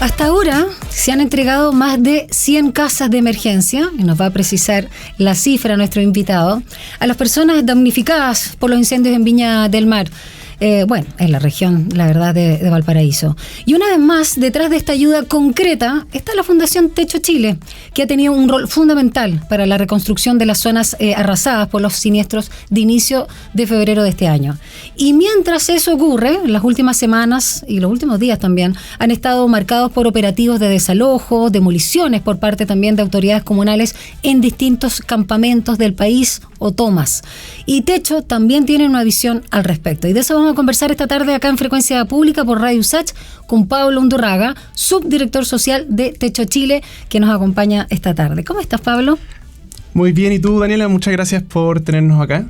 Hasta ahora se han entregado más de 100 casas de emergencia, y nos va a precisar la cifra nuestro invitado, a las personas damnificadas por los incendios en Viña del Mar. En la región, la verdad, de Valparaíso. Y una vez más, detrás de esta ayuda concreta, está la Fundación Techo Chile, que ha tenido un rol fundamental para la reconstrucción de las zonas arrasadas por los siniestros de inicio de febrero de este año. Y mientras eso ocurre, las últimas semanas y los últimos días también han estado marcados por operativos de desalojo, demoliciones por parte también de autoridades comunales en distintos campamentos del país o tomas. Y Techo también tiene una visión al respecto. Y de eso vamos a conversar esta tarde acá en Frecuencia Pública por Radio USACH con Pablo Undurraga, subdirector social de Techo Chile, que nos acompaña esta tarde. ¿Cómo estás, Pablo? Muy bien, ¿y tú, Daniela? Muchas gracias por tenernos acá.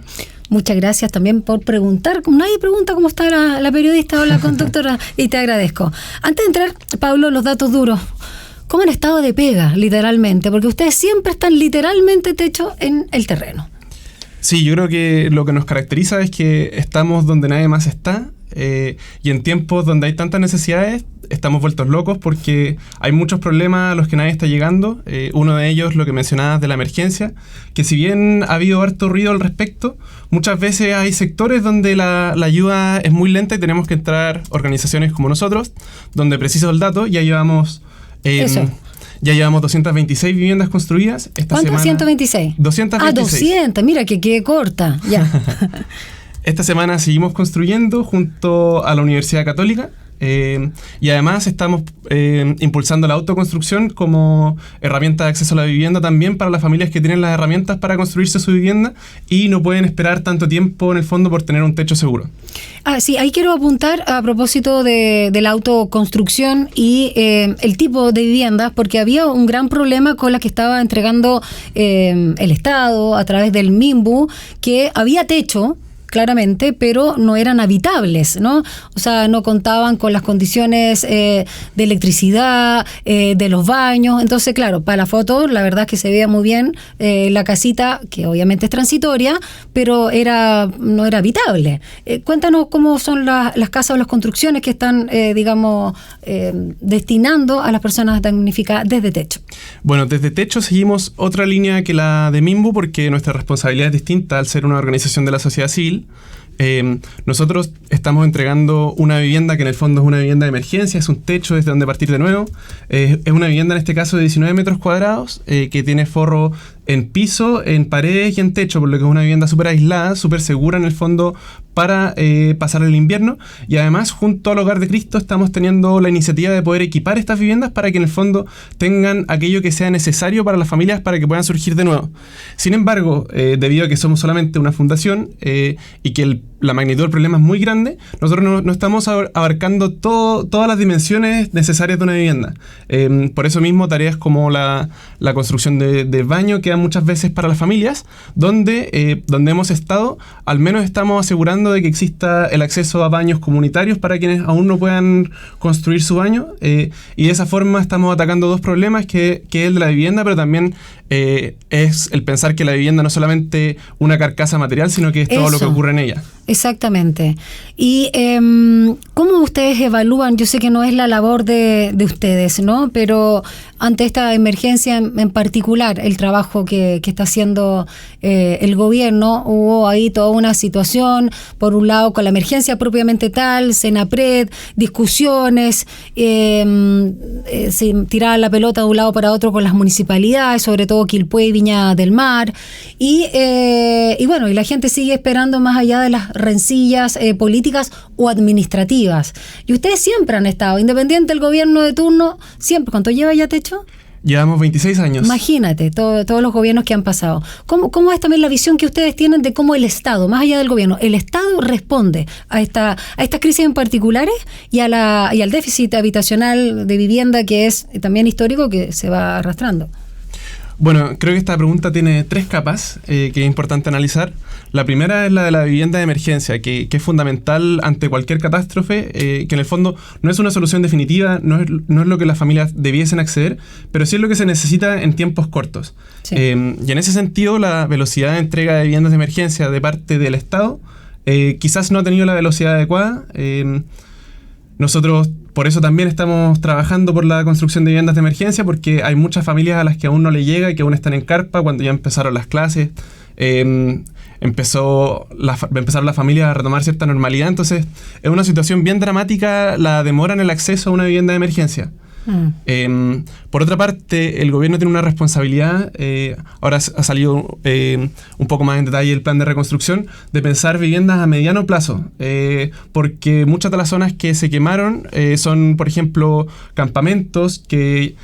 Muchas gracias también por preguntar. Nadie pregunta cómo está la periodista o la conductora y te agradezco. Antes de entrar, Pablo, los datos duros. ¿Cómo han estado de pega, literalmente? Porque ustedes siempre están literalmente, Techo, en el terreno. Sí, yo creo que lo que nos caracteriza es que estamos donde nadie más está, y en tiempos donde hay tantas necesidades estamos vueltos locos porque hay muchos problemas a los que nadie está llegando. Uno de ellos, lo que mencionabas de la emergencia, que si bien ha habido harto ruido al respecto, muchas veces hay sectores donde la ayuda es muy lenta y tenemos que entrar organizaciones como nosotros, donde, preciso el dato, ya llevamos... Ya llevamos 226 viviendas construidas. ¿Cuántas? 126. 226. Ah, 200. Mira que quede corta. Ya. Esta semana seguimos construyendo junto a la Universidad Católica. Y además estamos impulsando la autoconstrucción como herramienta de acceso a la vivienda también para las familias que tienen las herramientas para construirse su vivienda y no pueden esperar tanto tiempo en el fondo por tener un techo seguro. Sí, ahí quiero apuntar a propósito de la autoconstrucción y el tipo de viviendas, porque había un gran problema con las que estaba entregando el Estado a través del MIMBU, que había techo, claramente, pero no eran habitables, ¿no? O sea, no contaban con las condiciones de electricidad, de los baños. Entonces, claro, para la foto, la verdad es que se veía muy bien la casita, que obviamente es transitoria, pero no era habitable. Cuéntanos cómo son las casas o las construcciones que están, destinando a las personas damnificadas desde Techo. Bueno, desde Techo seguimos otra línea que la de MIMBU porque nuestra responsabilidad es distinta al ser una organización de la sociedad civil. Nosotros estamos entregando una vivienda que en el fondo es una vivienda de emergencia, es un techo desde donde partir de nuevo. Es una vivienda en este caso de 19 metros cuadrados que tiene forro en piso, en paredes y en techo, por lo que es una vivienda súper aislada, súper segura en el fondo para pasar el invierno. Y además, junto al Hogar de Cristo, estamos teniendo la iniciativa de poder equipar estas viviendas para que en el fondo tengan aquello que sea necesario para las familias para que puedan surgir de nuevo. Sin embargo, debido a que somos solamente una fundación y que la magnitud del problema es muy grande, nosotros no estamos abarcando todas las dimensiones necesarias de una vivienda. Por eso mismo, tareas como la construcción de baño quedan muchas veces para las familias, donde hemos estado, al menos estamos asegurando de que exista el acceso a baños comunitarios para quienes aún no puedan construir su baño, y de esa forma estamos atacando dos problemas, que es el de la vivienda, pero también es el pensar que la vivienda no es solamente una carcasa material, sino que es todo lo que ocurre en ella. Exactamente. ¿Y cómo ustedes evalúan? Yo sé que no es la labor de ustedes, ¿no? Pero ante esta emergencia en particular, el trabajo que está haciendo el gobierno, hubo ahí toda una situación, por un lado con la emergencia propiamente tal, Senapred, discusiones, se tiraba la pelota de un lado para otro con las municipalidades, sobre todo Quilpué y Viña del Mar, y la gente sigue esperando más allá de las rencillas políticas o administrativas. Y ustedes siempre han estado, independiente del gobierno de turno, siempre. ¿Cuánto lleva ya Techo? Llevamos 26 años. Imagínate, todos los gobiernos que han pasado. ¿Cómo es también la visión que ustedes tienen de cómo el Estado, más allá del gobierno, el Estado responde a estas crisis en particulares y al déficit habitacional de vivienda que es también histórico, que se va arrastrando? Bueno, creo que esta pregunta tiene tres capas que es importante analizar. La primera es la de la vivienda de emergencia, que es fundamental ante cualquier catástrofe, que en el fondo no es una solución definitiva, no es lo que las familias debiesen acceder, pero sí es lo que se necesita en tiempos cortos. Sí. Y en ese sentido, la velocidad de entrega de viviendas de emergencia de parte del Estado quizás no ha tenido la velocidad adecuada. Nosotros Por eso también estamos trabajando por la construcción de viviendas de emergencia, porque hay muchas familias a las que aún no le llega y que aún están en carpa cuando ya empezaron las clases. Empezaron las familias a retomar cierta normalidad. Entonces es una situación bien dramática la demora en el acceso a una vivienda de emergencia. Por otra parte, el gobierno tiene una responsabilidad, ahora ha salido un poco más en detalle el plan de reconstrucción, de pensar viviendas a mediano plazo, porque muchas de las zonas que se quemaron son, por ejemplo, campamentos que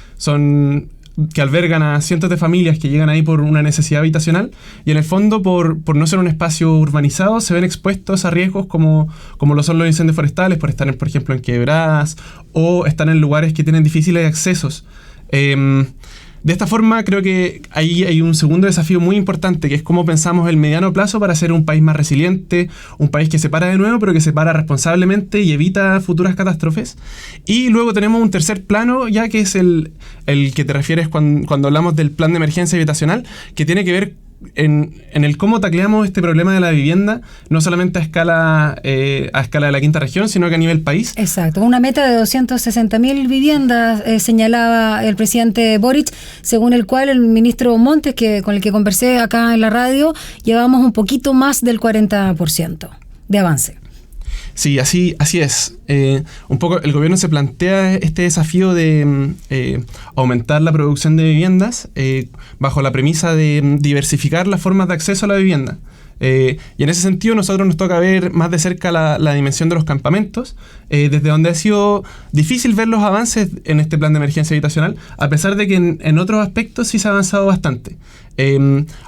albergan a cientos de familias que llegan ahí por una necesidad habitacional, y en el fondo por no ser un espacio urbanizado se ven expuestos a riesgos como lo son los incendios forestales, por estar por ejemplo en quebradas o están en lugares que tienen difíciles accesos. De esta forma creo que ahí hay un segundo desafío muy importante, que es cómo pensamos el mediano plazo para ser un país más resiliente, un país que se para de nuevo, pero que se para responsablemente y evita futuras catástrofes. Y luego tenemos un tercer plano, ya que es el que te refieres cuando hablamos del plan de emergencia habitacional, que tiene que ver en el cómo tacleamos este problema de la vivienda, no solamente a escala de la quinta región, sino que a nivel país. Exacto, una meta de 260.000 viviendas, señalaba el presidente Boric, según el cual el ministro Montes, con el que conversé acá en la radio, llevamos un poquito más del 40% de avance. Sí, así es. Un poco el gobierno se plantea este desafío de aumentar la producción de viviendas bajo la premisa de diversificar las formas de acceso a la vivienda. Y en ese sentido nosotros nos toca ver más de cerca la dimensión de los campamentos, desde donde ha sido difícil ver los avances en este plan de emergencia habitacional, a pesar de que en otros aspectos sí se ha avanzado bastante.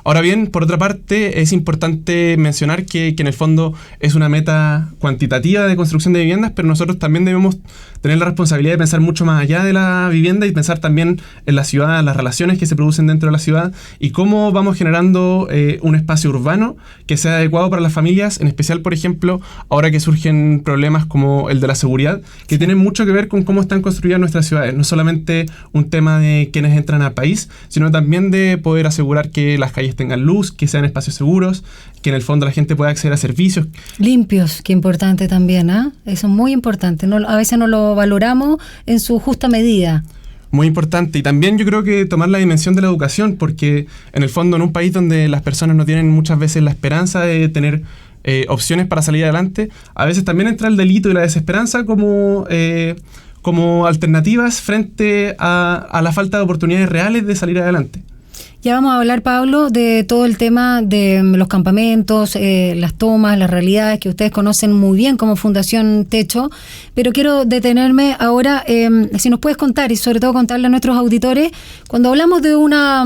Ahora bien, por otra parte, es importante mencionar que en el fondo es una meta cuantitativa de construcción de viviendas, pero nosotros también debemos tener la responsabilidad de pensar mucho más allá de la vivienda y pensar también en la ciudad, las relaciones que se producen dentro de la ciudad y cómo vamos generando un espacio urbano que sea adecuado para las familias, en especial, por ejemplo, ahora que surgen problemas como el de la seguridad, que tienen mucho que ver con cómo están construidas nuestras ciudades. No solamente un tema de quienes entran al país, sino también de poder asegurar que las calles tengan luz, que sean espacios seguros, que en el fondo la gente pueda acceder a servicios. Limpios, que importante también, ¿eh? Eso es muy importante. A veces no lo valoramos en su justa medida. Muy importante. Y también yo creo que tomar la dimensión de la educación, porque en el fondo en un país donde las personas no tienen muchas veces la esperanza de tener opciones para salir adelante, a veces también entra el delito y la desesperanza como alternativas frente a la falta de oportunidades reales de salir adelante. Ya vamos a hablar, Pablo, de todo el tema de los campamentos, las tomas, las realidades que ustedes conocen muy bien como Fundación Techo, pero quiero detenerme ahora, si nos puedes contar y sobre todo contarle a nuestros auditores, cuando hablamos de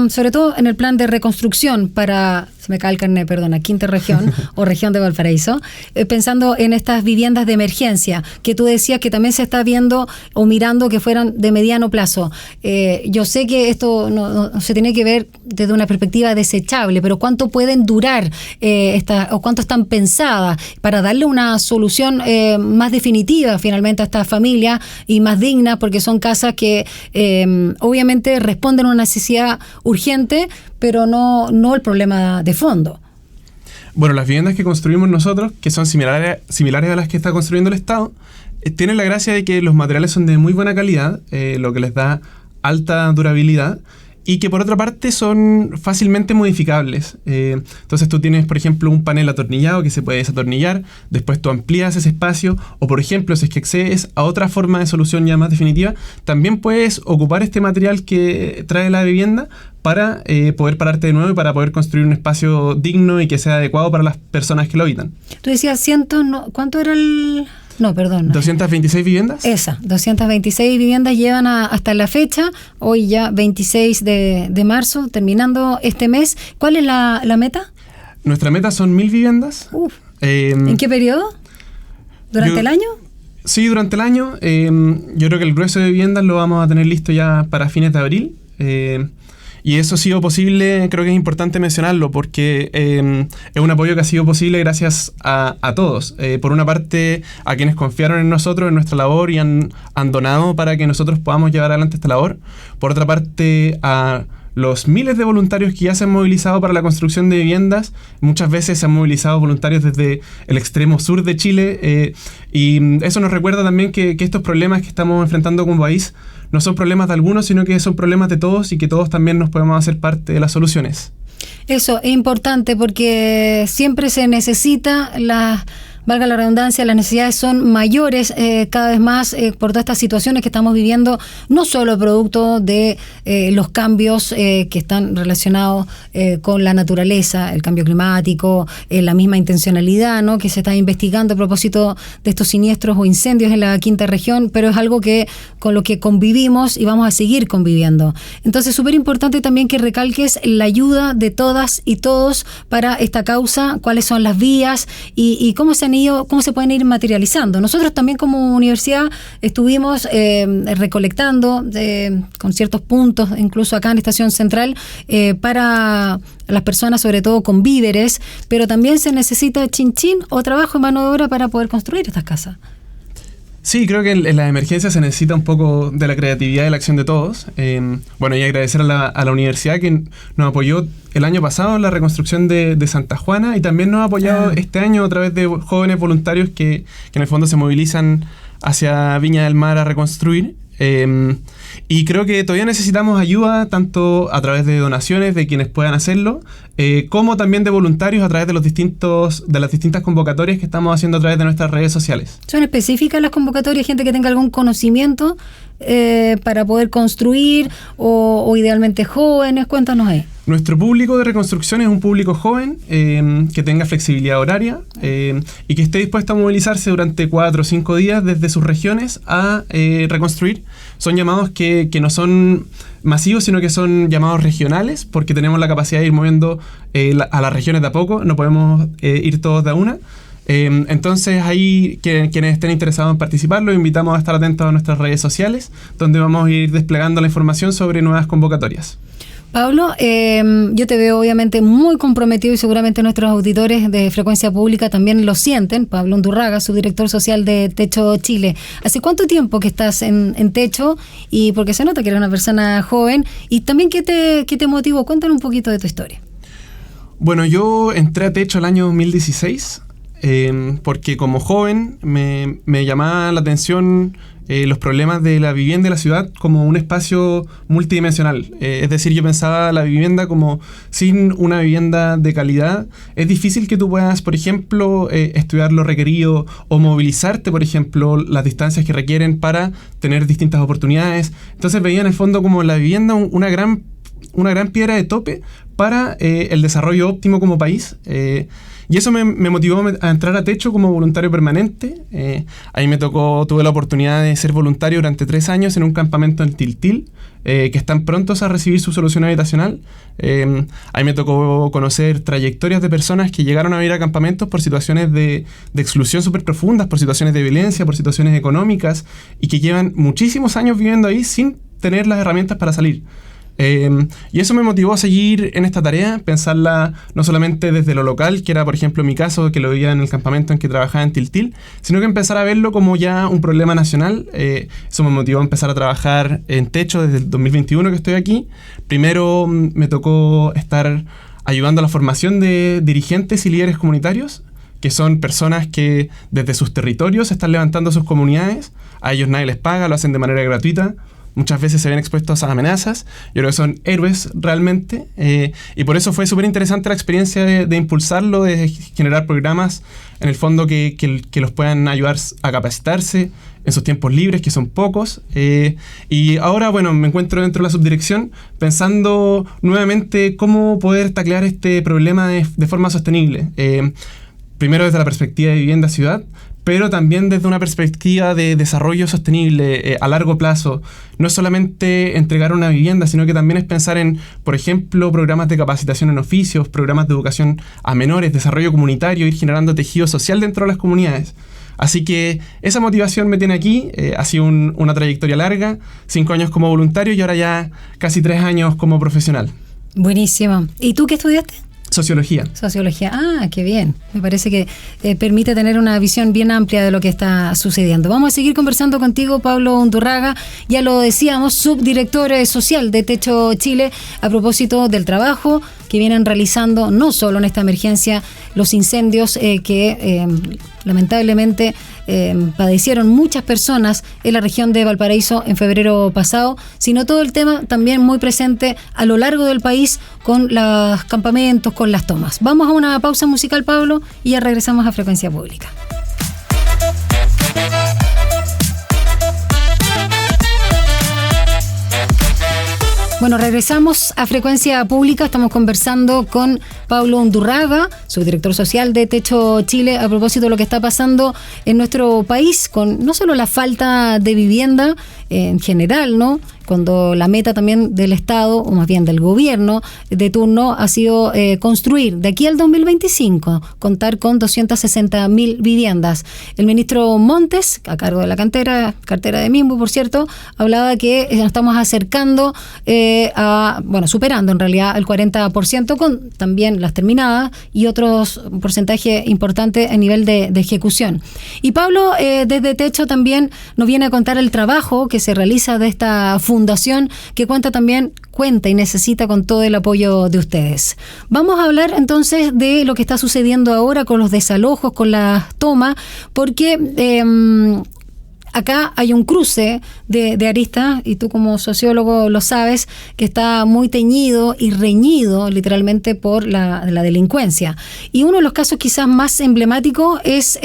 sobre todo en el plan de reconstrucción para, se me cae el carnet, perdona, quinta región o región de Valparaíso, pensando en estas viviendas de emergencia, que tú decías que también se está viendo o mirando que fueran de mediano plazo. Yo sé que esto no se tiene que ver desde una perspectiva desechable, pero ¿cuánto pueden durar o cuánto están pensadas para darle una solución más definitiva finalmente a estas familias y más digna, porque son casas que obviamente responden a una necesidad urgente, pero no el problema de fondo? Bueno, las viviendas que construimos nosotros, que son similares a las que está construyendo el Estado, tienen la gracia de que los materiales son de muy buena calidad, lo que les da alta durabilidad, y que por otra parte son fácilmente modificables. Entonces tú tienes, por ejemplo, un panel atornillado que se puede desatornillar, después tú amplías ese espacio, o por ejemplo, si es que accedes a otra forma de solución ya más definitiva, también puedes ocupar este material que trae la vivienda para poder pararte de nuevo y para poder construir un espacio digno y que sea adecuado para las personas que lo habitan. Tú decías ¿cuánto era el...? No, perdón. 226 viviendas. 226 viviendas llevan hasta la fecha, hoy ya 26 de marzo, terminando este mes. ¿Cuál es la meta? Nuestra meta son 1.000 viviendas. ¿En qué periodo? ¿Durante el año? Sí, durante el año. Yo creo que el grueso de viviendas lo vamos a tener listo ya para fines de abril. Y eso ha sido posible, creo que es importante mencionarlo, porque es un apoyo que ha sido posible gracias a todos. Por una parte, a quienes confiaron en nosotros, en nuestra labor, y han donado para que nosotros podamos llevar adelante esta labor. Por otra parte, a los miles de voluntarios que ya se han movilizado para la construcción de viviendas. Muchas veces se han movilizado voluntarios desde el extremo sur de Chile, y eso nos recuerda también que estos problemas que estamos enfrentando como país no son problemas de algunos, sino que son problemas de todos y que todos también nos podemos hacer parte de las soluciones. Eso es importante porque siempre se necesita valga la redundancia, las necesidades son mayores cada vez más por todas estas situaciones que estamos viviendo, no solo producto de los cambios que están relacionados con la naturaleza, el cambio climático, la misma intencionalidad, ¿no?, que se está investigando a propósito de estos siniestros o incendios en la quinta región, pero es algo con lo que convivimos y vamos a seguir conviviendo. Entonces, súper importante también que recalques la ayuda de todas y todos para esta causa, cuáles son las vías y cómo se pueden ir materializando. Nosotros también como universidad estuvimos recolectando con ciertos puntos, incluso acá en Estación Central, para las personas, sobre todo con víveres, pero también se necesita chinchín o trabajo de mano de obra para poder construir estas casas. Sí, creo que en las emergencias se necesita un poco de la creatividad y la acción de todos. Bueno, y agradecer a la universidad que nos apoyó el año pasado en la reconstrucción de Santa Juana, y también nos ha apoyado este año a través de jóvenes voluntarios que en el fondo se movilizan hacia Viña del Mar a reconstruir. Y creo que todavía necesitamos ayuda, tanto a través de donaciones de quienes puedan hacerlo, como también de voluntarios a través de las distintas convocatorias que estamos haciendo a través de nuestras redes sociales. ¿Son específicas las convocatorias? ¿Gente que tenga algún conocimiento para poder construir o idealmente jóvenes? Cuéntanos ahí. Nuestro público de reconstrucción es un público joven, que tenga flexibilidad horaria y que esté dispuesto a movilizarse durante 4 o 5 días desde sus regiones a reconstruir. Son llamados que no son masivos, sino que son llamados regionales, porque tenemos la capacidad de ir moviendo a las regiones de a poco, no podemos ir todos de a una. Entonces ahí quienes estén interesados en participar, los invitamos a estar atentos a nuestras redes sociales, donde vamos a ir desplegando la información sobre nuevas convocatorias. Pablo, yo te veo obviamente muy comprometido y seguramente nuestros auditores de Frecuencia Pública también lo sienten. Pablo Undurraga, subdirector social de Techo Chile. ¿Hace cuánto tiempo que estás en Techo? Y porque se nota que eres una persona joven. Y también, ¿qué te motivó? Cuéntanos un poquito de tu historia. Bueno, yo entré a Techo el año 2016 porque como joven me llamaba la atención los problemas de la vivienda y la ciudad como un espacio multidimensional. Es decir, yo pensaba la vivienda como sin una vivienda de calidad. Es difícil que tú puedas, por ejemplo, estudiar lo requerido o movilizarte, por ejemplo, las distancias que requieren para tener distintas oportunidades. Entonces veía en el fondo como la vivienda una gran piedra de tope para el desarrollo óptimo como país. Y eso me motivó a entrar a Techo como voluntario permanente. Ahí tuve la oportunidad de ser voluntario durante 3 años en un campamento en Tiltil, que están prontos a recibir su solución habitacional. Ahí me tocó conocer trayectorias de personas que llegaron a vivir a campamentos por situaciones de exclusión súper profundas, por situaciones de violencia, por situaciones económicas, y que llevan muchísimos años viviendo ahí sin tener las herramientas para salir. Y eso me motivó a seguir en esta tarea, pensarla no solamente desde lo local, que era por ejemplo mi caso, que lo veía en el campamento en que trabajaba en Tiltil, sino que empezar a verlo como ya un problema nacional. Eso me motivó a empezar a trabajar en Techo desde el 2021 que estoy aquí. Primero me tocó estar ayudando a la formación de dirigentes y líderes comunitarios, que son personas que desde sus territorios están levantando sus comunidades. A ellos nadie les paga, lo hacen de manera gratuita. Muchas veces se ven expuestos a amenazas. Yo creo que son héroes realmente. Y por eso fue súper interesante la experiencia de impulsarlo, de generar programas en el fondo que los puedan ayudar a capacitarse en sus tiempos libres, que son pocos. Y ahora, bueno, me encuentro dentro de la subdirección pensando nuevamente cómo poder taclear este problema de forma sostenible. Primero desde la perspectiva de vivienda-ciudad, pero también desde una perspectiva de desarrollo sostenible a largo plazo. No es solamente entregar una vivienda, sino que también es pensar en, por ejemplo, programas de capacitación en oficios, programas de educación a menores, desarrollo comunitario, ir generando tejido social dentro de las comunidades. Así que esa motivación me tiene aquí. Ha sido una trayectoria larga, 5 años como voluntario y ahora ya casi 3 años como profesional. Buenísimo. ¿Y tú qué estudiaste? Sociología. Sociología. Ah, qué bien. Me parece que permite tener una visión bien amplia de lo que está sucediendo. Vamos a seguir conversando contigo, Pablo Undurraga. Ya lo decíamos, subdirector social de Techo Chile, a propósito del trabajo que vienen realizando, no solo en esta emergencia, los incendios que lamentablemente padecieron muchas personas en la región de Valparaíso en febrero pasado, sino todo el tema también muy presente a lo largo del país con los campamentos, con las tomas. Vamos a una pausa musical, Pablo, y ya regresamos a Frecuencia Pública. Bueno, regresamos a Frecuencia Pública. Estamos conversando con Pablo Undurraga, subdirector social de Techo Chile, a propósito de lo que está pasando en nuestro país con no solo la falta de vivienda en general, ¿no? Cuando la meta también del Estado, o más bien del gobierno de turno, ha sido construir de aquí al 2025, contar con 260.000 viviendas. El ministro Montes, a cargo de la cartera de Minbu, por cierto, hablaba que nos estamos acercando superando en realidad el 40%, con también las terminadas y otros porcentaje importante a nivel de ejecución. Y Pablo, desde Techo también nos viene a contar el trabajo que se realiza de esta fundación, que cuenta y necesita con todo el apoyo de ustedes. Vamos a hablar entonces de lo que está sucediendo ahora con los desalojos, con las tomas, porque acá hay un cruce de aristas, y tú como sociólogo lo sabes, que está muy teñido y reñido literalmente por la delincuencia. Y uno de los casos quizás más emblemáticos es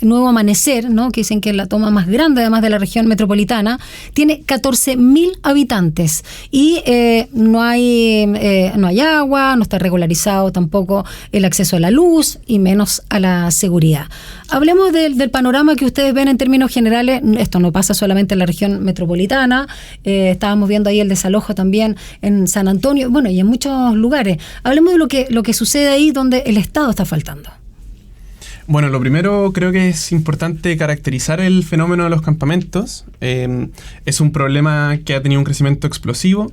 Nuevo Amanecer, ¿no? Que dicen que es la toma más grande además de la región metropolitana. Tiene 14.000 habitantes y no hay agua, no está regularizado tampoco el acceso a la luz y menos a la seguridad. Hablemos del panorama que ustedes ven en términos generales. Esto no pasa solamente en la región metropolitana, estábamos viendo ahí el desalojo también en San Antonio, bueno, y en muchos lugares. Hablemos de lo que sucede ahí donde el Estado está faltando. Bueno, lo primero creo que es importante caracterizar el fenómeno de los campamentos. Es un problema que ha tenido un crecimiento explosivo.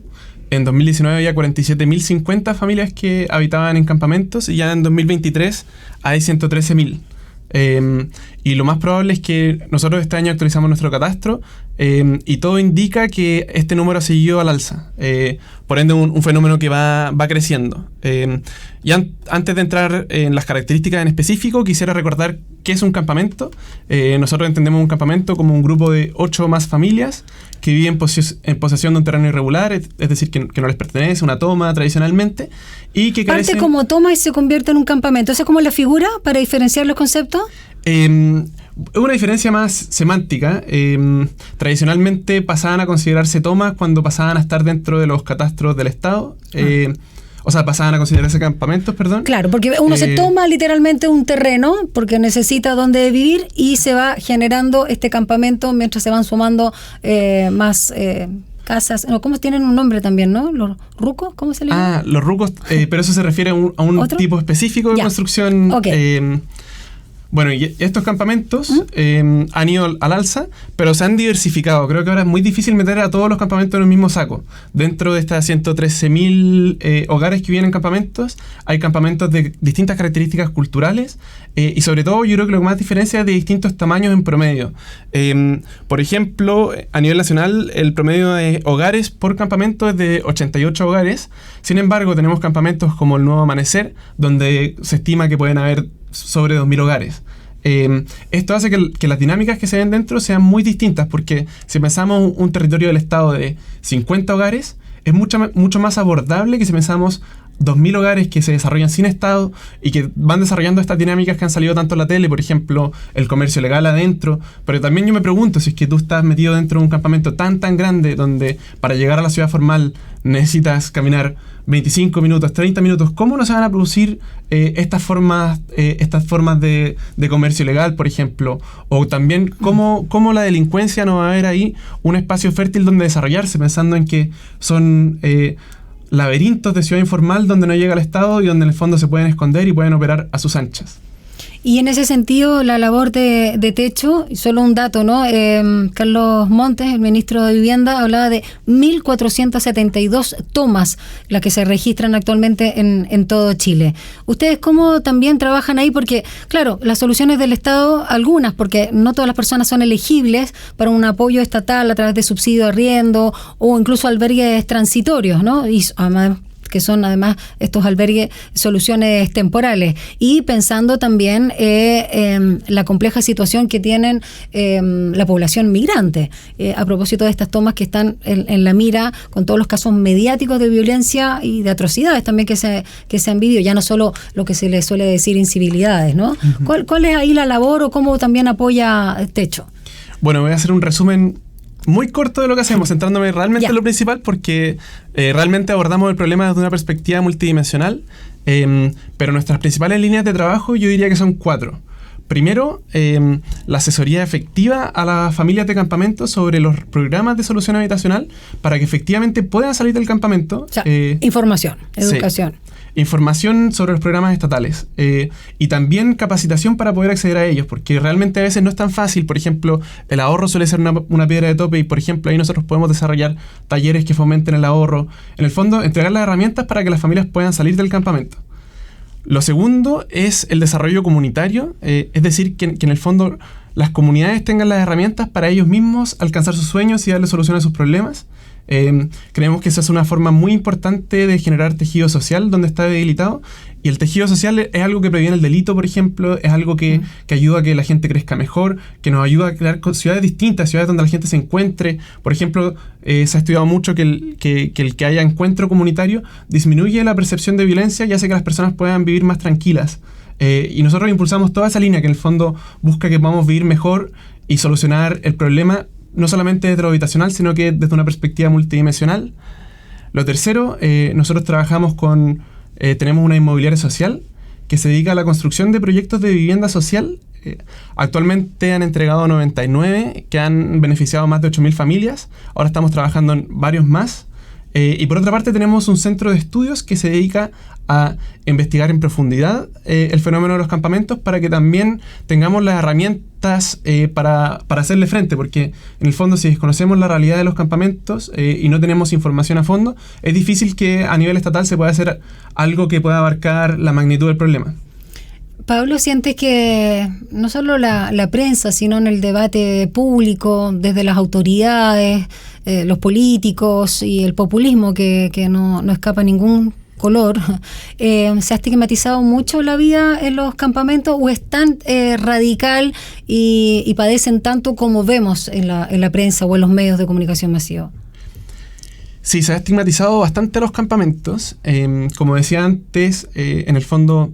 En 2019 había 47.050 familias que habitaban en campamentos y ya en 2023 hay 113.000. Y lo más probable es que nosotros este año actualizamos nuestro catastro y todo indica que este número ha seguido al alza. Por ende, un fenómeno que va creciendo. Antes de entrar en las características en específico, quisiera recordar qué es un campamento. Nosotros entendemos un campamento como un grupo de 8 o más familias que viven en posesión de un terreno irregular, es decir, que no les pertenece, una toma tradicionalmente, y que parte como toma y se convierte en un campamento. ¿Esa es como la figura para diferenciar los conceptos? Una diferencia más semántica. Tradicionalmente pasaban a considerarse tomas cuando pasaban a estar dentro de los catastros del Estado. Pasaban a considerarse campamentos, perdón. Claro, porque uno se toma literalmente un terreno porque necesita dónde vivir y se va generando este campamento mientras se van sumando más casas. No, ¿cómo tienen un nombre también, no? ¿Los rucos? ¿Cómo se le llama? Los rucos, pero eso se refiere a un tipo específico de construcción. Okay. Bueno, y estos campamentos han ido al alza, pero se han diversificado. Creo que ahora es muy difícil meter a todos los campamentos en el mismo saco. Dentro de estas 113.000 hogares que viven en campamentos, hay campamentos de distintas características culturales y sobre todo yo creo que lo que más diferencia es de distintos tamaños en promedio. Por ejemplo, a nivel nacional, el promedio de hogares por campamento es de 88 hogares. Sin embargo, tenemos campamentos como el Nuevo Amanecer, donde se estima que pueden haber sobre 2.000 hogares. Esto hace que las dinámicas que se ven dentro sean muy distintas, porque si pensamos un territorio del Estado de 50 hogares, es mucho más abordable que si pensamos 2.000 hogares que se desarrollan sin Estado y que van desarrollando estas dinámicas que han salido tanto en la tele, por ejemplo, el comercio legal adentro. Pero también yo me pregunto si es que tú estás metido dentro de un campamento tan grande donde para llegar a la ciudad formal necesitas caminar 25 minutos, 30 minutos, ¿cómo no se van a producir estas formas de comercio legal, por ejemplo? O también cómo la delincuencia no va a haber ahí un espacio fértil donde desarrollarse, pensando en que son laberintos de ciudad informal donde no llega el Estado y donde en el fondo se pueden esconder y pueden operar a sus anchas. Y en ese sentido, la labor de techo, solo un dato, ¿no? Carlos Montes, el ministro de Vivienda, hablaba de 1.472 tomas las que se registran actualmente en todo Chile. ¿Ustedes cómo también trabajan ahí? Porque, claro, las soluciones del Estado, algunas, porque no todas las personas son elegibles para un apoyo estatal a través de subsidio de arriendo o incluso albergues transitorios, ¿no? Y además que son además estos albergues soluciones temporales, y pensando también la compleja situación que tienen la población migrante, a propósito de estas tomas que están en la mira con todos los casos mediáticos de violencia y de atrocidades también que se han vivido, ya no solo lo que se le suele decir incivilidades, ¿no? Uh-huh. ¿Cuál es ahí la labor o cómo también apoya Techo? Bueno, voy a hacer un resumen muy corto de lo que hacemos, centrándome realmente en lo principal, porque realmente abordamos el problema desde una perspectiva multidimensional, pero nuestras principales líneas de trabajo yo diría que son 4. Primero, la asesoría efectiva a las familias de campamento sobre los programas de solución habitacional para que efectivamente puedan salir del campamento. O sea, información, educación. Sí. Información sobre los programas estatales y también capacitación para poder acceder a ellos, porque realmente a veces no es tan fácil. Por ejemplo, el ahorro suele ser una piedra de tope y, por ejemplo, ahí nosotros podemos desarrollar talleres que fomenten el ahorro. En el fondo, entregar las herramientas para que las familias puedan salir del campamento. Lo segundo es el desarrollo comunitario, es decir, que en el fondo las comunidades tengan las herramientas para ellos mismos alcanzar sus sueños y darle solución a sus problemas. Creemos que esa es una forma muy importante de generar tejido social donde está debilitado, y el tejido social es algo que previene el delito, por ejemplo, es algo que ayuda a que la gente crezca mejor, que nos ayuda a crear ciudades distintas, ciudades donde la gente se encuentre. Por ejemplo, se ha estudiado mucho que el que haya encuentro comunitario disminuye la percepción de violencia y hace que las personas puedan vivir más tranquilas. Y nosotros impulsamos toda esa línea que en el fondo busca que podamos vivir mejor y solucionar el problema no solamente desde lo habitacional, sino que desde una perspectiva multidimensional. Lo tercero, nosotros trabajamos tenemos una inmobiliaria social que se dedica a la construcción de proyectos de vivienda social. Actualmente han entregado 99 que han beneficiado a más de 8.000 familias. Ahora estamos trabajando en varios más. Y por otra parte tenemos un centro de estudios que se dedica a investigar en profundidad el fenómeno de los campamentos para que también tengamos las herramientas para hacerle frente, porque en el fondo si desconocemos la realidad de los campamentos y no tenemos información a fondo, es difícil que a nivel estatal se pueda hacer algo que pueda abarcar la magnitud del problema. Pablo, ¿sientes que no solo la prensa, sino en el debate público, desde las autoridades, los políticos y el populismo que no escapa a ningún color, se ha estigmatizado mucho la vida en los campamentos, o es tan radical y padecen tanto como vemos en la prensa o en los medios de comunicación masiva? Sí, se ha estigmatizado bastante los campamentos. Como decía antes, en el fondo,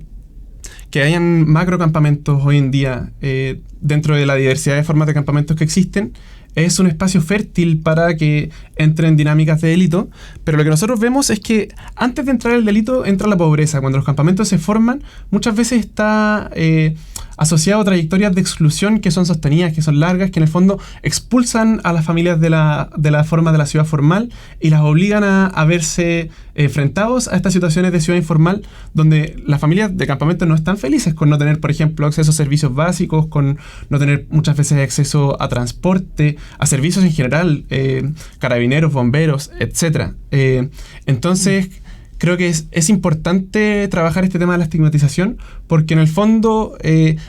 que hayan macrocampamentos hoy en día dentro de la diversidad de formas de campamentos que existen es un espacio fértil para que entren dinámicas de delito, pero lo que nosotros vemos es que antes de entrar el delito entra la pobreza. Cuando los campamentos se forman, muchas veces está asociado a trayectorias de exclusión que son sostenidas, que son largas, que en el fondo expulsan a las familias de la forma de la ciudad formal y las obligan a verse enfrentados a estas situaciones de ciudad informal, donde las familias de campamento no están felices con no tener, por ejemplo, acceso a servicios básicos, con no tener muchas veces acceso a transporte, a servicios en general, carabineros, bomberos, etc. Entonces, creo que es importante trabajar este tema de la estigmatización, porque en el fondo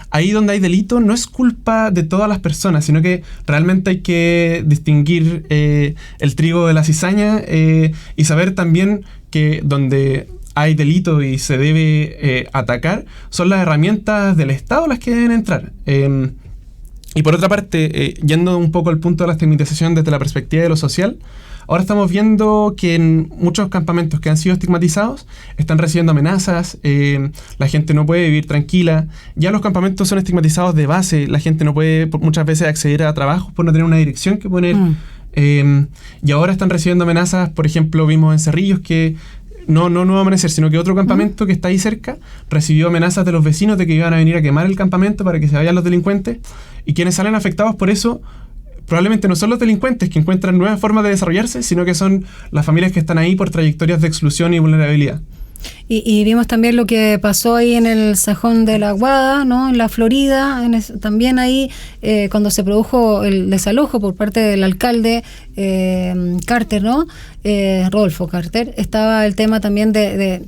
ahí donde hay delito no es culpa de todas las personas, sino que realmente hay que distinguir el trigo de la cizaña y saber también que donde hay delito y se debe atacar son las herramientas del Estado las que deben entrar. Y por otra parte, yendo un poco al punto de la estigmatización desde la perspectiva de lo social, ahora estamos viendo que en muchos campamentos que han sido estigmatizados están recibiendo amenazas, la gente no puede vivir tranquila. Ya los campamentos son estigmatizados de base, la gente no puede muchas veces acceder a trabajos por no tener una dirección que poner. Y ahora están recibiendo amenazas, por ejemplo, vimos en Cerrillos que no va a amanecer, sino que otro campamento que está ahí cerca recibió amenazas de los vecinos de que iban a venir a quemar el campamento para que se vayan los delincuentes, y quienes salen afectados por eso probablemente no son los delincuentes que encuentran nuevas formas de desarrollarse, sino que son las familias que están ahí por trayectorias de exclusión y vulnerabilidad. Y vimos también lo que pasó ahí en el Sajón de la Aguada, ¿no? En la Florida, también ahí cuando se produjo el desalojo por parte del alcalde Carter, ¿no? Rodolfo Carter, estaba el tema también de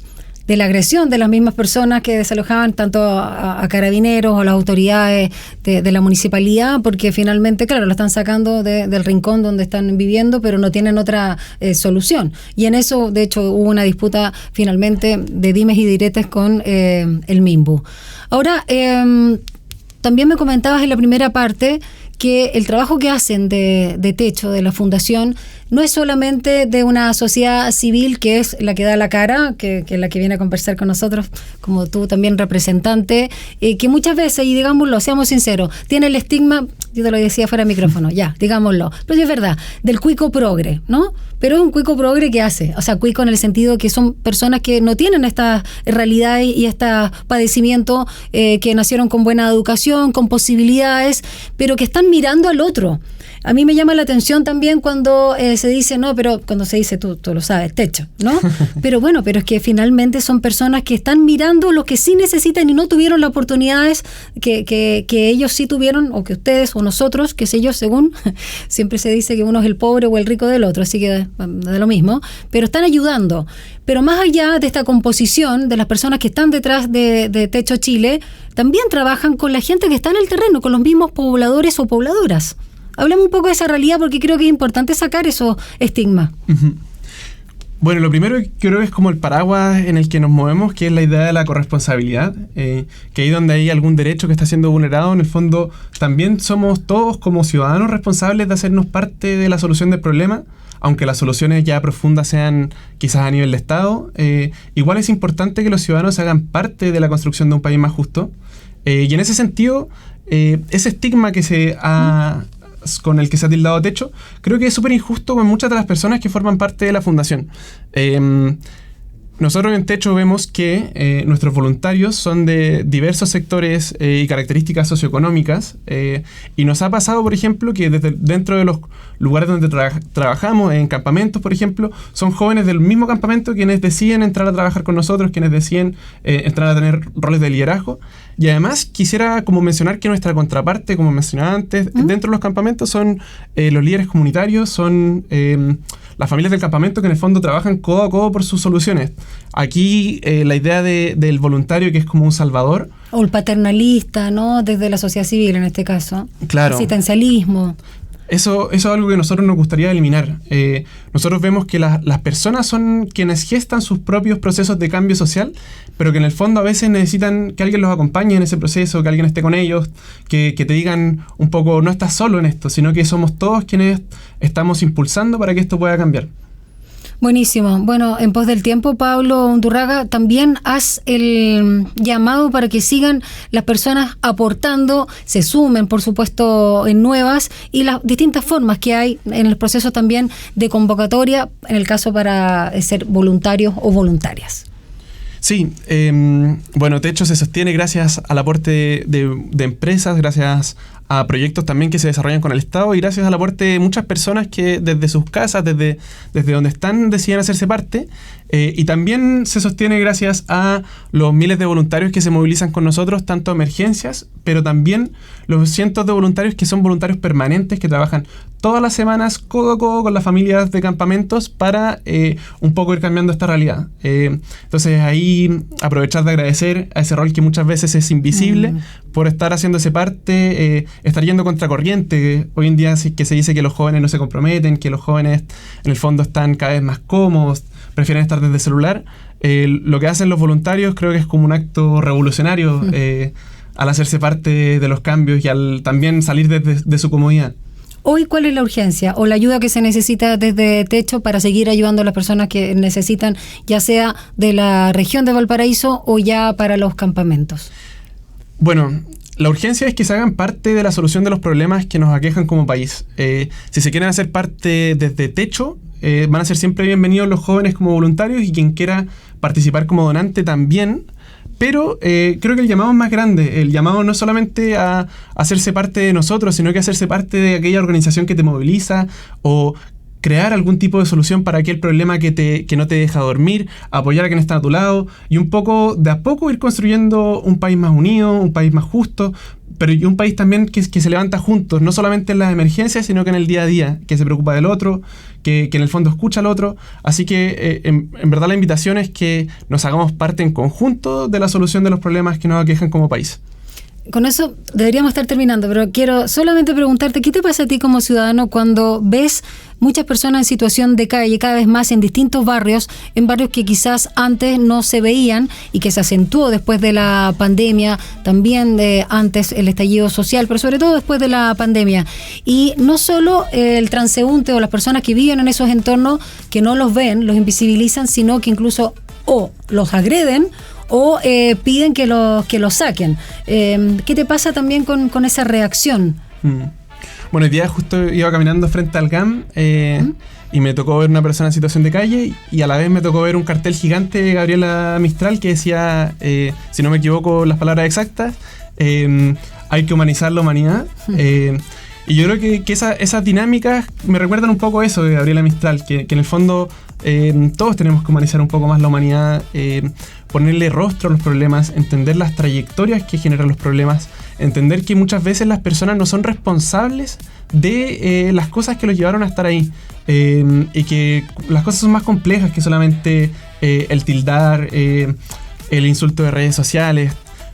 la agresión de las mismas personas que desalojaban tanto a carabineros o a las autoridades de la municipalidad, porque finalmente, claro, lo están sacando del rincón donde están viviendo, pero no tienen otra solución. Y en eso, de hecho, hubo una disputa finalmente de dimes y diretes con el MIMBU. Ahora, también me comentabas en la primera parte que el trabajo que hacen de techo de la fundación no es solamente de una sociedad civil que es la que da la cara, que es la que viene a conversar con nosotros, como tú también representante, que muchas veces, y digámoslo, seamos sinceros, tiene el estigma, yo te lo decía fuera de micrófono, ya, digámoslo, pero sí es verdad, del cuico progre, ¿no? Pero es un cuico progre que hace, o sea, cuico en el sentido que son personas que no tienen estas realidades y estos padecimientos, que nacieron con buena educación, con posibilidades, pero que están mirando al otro. A mí me llama la atención también cuando se dice, no, pero cuando se dice, tú lo sabes, techo, ¿no? Pero bueno, pero es que finalmente son personas que están mirando lo que sí necesitan y no tuvieron las oportunidades que ellos sí tuvieron, o que ustedes o nosotros, qué sé yo, según, siempre se dice que uno es el pobre o el rico del otro, así que de lo mismo, pero están ayudando. Pero más allá de esta composición de las personas que están detrás de Techo Chile, también trabajan con la gente que está en el terreno, con los mismos pobladores o pobladoras. Hablemos un poco de esa realidad porque creo que es importante sacar esos estigmas. Uh-huh. Bueno, lo primero que creo que es como el paraguas en el que nos movemos, que es la idea de la corresponsabilidad, que ahí donde hay algún derecho que está siendo vulnerado, en el fondo también somos todos como ciudadanos responsables de hacernos parte de la solución del problema, aunque las soluciones ya profundas sean quizás a nivel de Estado. Igual es importante que los ciudadanos hagan parte de la construcción de un país más justo. Y en ese sentido, ese estigma que con el que se ha tildado Techo, creo que es súper injusto con muchas de las personas que forman parte de la fundación. Nosotros en Techo vemos que nuestros voluntarios son de diversos sectores y características socioeconómicas, y nos ha pasado, por ejemplo, que dentro de los lugares donde trabajamos, en campamentos, por ejemplo, son jóvenes del mismo campamento quienes deciden entrar a trabajar con nosotros, quienes deciden entrar a tener roles de liderazgo. Y además quisiera como mencionar que nuestra contraparte, como mencionaba antes, dentro de los campamentos son los líderes comunitarios, son las familias del campamento que en el fondo trabajan codo a codo por sus soluciones. Aquí la idea del voluntario que es como un salvador. O el paternalista, ¿no? Desde la sociedad civil en este caso. Claro. Asistencialismo. Eso es algo que nosotros nos gustaría eliminar. Nosotros vemos que las personas son quienes gestan sus propios procesos de cambio social, pero que en el fondo a veces necesitan que alguien los acompañe en ese proceso, que alguien esté con ellos, que te digan un poco, no estás solo en esto, sino que somos todos quienes estamos impulsando para que esto pueda cambiar. Buenísimo. Bueno, en pos del tiempo, Pablo Undurraga, también haz el llamado para que sigan las personas aportando, se sumen, por supuesto, en nuevas y las distintas formas que hay en el proceso también de convocatoria, en el caso para ser voluntarios o voluntarias. Sí, bueno, Techo se sostiene gracias al aporte de empresas, gracias a proyectos también que se desarrollan con el Estado y gracias al aporte de muchas personas que desde sus casas, desde donde están, deciden hacerse parte. Y también se sostiene gracias a los miles de voluntarios que se movilizan con nosotros, tanto a emergencias, pero también los cientos de voluntarios que son voluntarios permanentes, que trabajan todas las semanas codo a codo con las familias de campamentos para un poco ir cambiando esta realidad. Entonces ahí aprovechar de agradecer a ese rol que muchas veces es invisible por estar haciéndose parte, estar yendo contracorriente. Hoy en día que se dice que los jóvenes no se comprometen, que los jóvenes en el fondo están cada vez más cómodos, prefieren estar desde el celular. Lo que hacen los voluntarios creo que es como un acto revolucionario al hacerse parte de los cambios y al también salir de su comodidad. Hoy, ¿cuál es la urgencia o la ayuda que se necesita desde Techo para seguir ayudando a las personas que necesitan, ya sea de la región de Valparaíso o ya para los campamentos? Bueno, la urgencia es que se hagan parte de la solución de los problemas que nos aquejan como país. Si se quieren hacer parte desde Techo, van a ser siempre bienvenidos los jóvenes como voluntarios y quien quiera participar como donante también. Pero creo que el llamado es más grande. El llamado no es solamente a hacerse parte de nosotros, sino que a hacerse parte de aquella organización que te moviliza o crear algún tipo de solución para aquel problema que no te deja dormir, apoyar a quien está a tu lado y un poco, de a poco ir construyendo un país más unido, un país más justo, pero y un país también que se levanta juntos, no solamente en las emergencias, sino que en el día a día, que se preocupa del otro, que en el fondo escucha al otro. Así que en verdad la invitación es que nos hagamos parte en conjunto de la solución de los problemas que nos aquejan como país. Con eso deberíamos estar terminando, pero quiero solamente preguntarte, ¿qué te pasa a ti como ciudadano cuando ves muchas personas en situación de calle, cada vez más en distintos barrios, en barrios que quizás antes no se veían y que se acentuó después de la pandemia, también de antes el estallido social, pero sobre todo después de la pandemia? Y no solo el transeúnte o las personas que viven en esos entornos que no los ven, los invisibilizan, sino que incluso o los agreden o piden que los saquen. ¿Qué te pasa también con esa reacción? Bueno, hoy día justo iba caminando frente al GAM y me tocó ver una persona en situación de calle y a la vez me tocó ver un cartel gigante de Gabriela Mistral que decía, si no me equivoco las palabras exactas, hay que humanizar la humanidad. Y yo creo que esas dinámicas me recuerdan un poco eso de Gabriela Mistral, que en el fondo todos tenemos que humanizar un poco más la humanidad, ponerle rostro a los problemas, entender las trayectorias que generan los problemas, entender que muchas veces las personas no son responsables de las cosas que los llevaron a estar ahí, y que las cosas son más complejas que solamente el tildar, el insulto de redes sociales.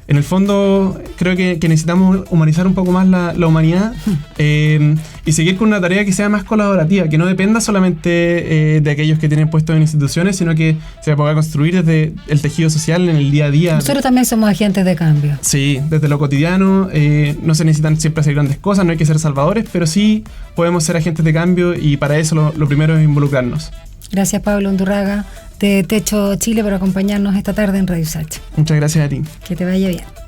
En el fondo, creo que necesitamos humanizar un poco más la humanidad y seguir con una tarea que sea más colaborativa, que no dependa solamente de aquellos que tienen puestos en instituciones, sino que se pueda construir desde el tejido social en el día a día. Nosotros también somos agentes de cambio. Sí, desde lo cotidiano. No se necesitan siempre hacer grandes cosas, no hay que ser salvadores, pero sí podemos ser agentes de cambio y para eso lo primero es involucrarnos. Gracias, Pablo Undurraga, de Techo Chile, por acompañarnos esta tarde en Radio Sacha. Muchas gracias a ti. Que te vaya bien.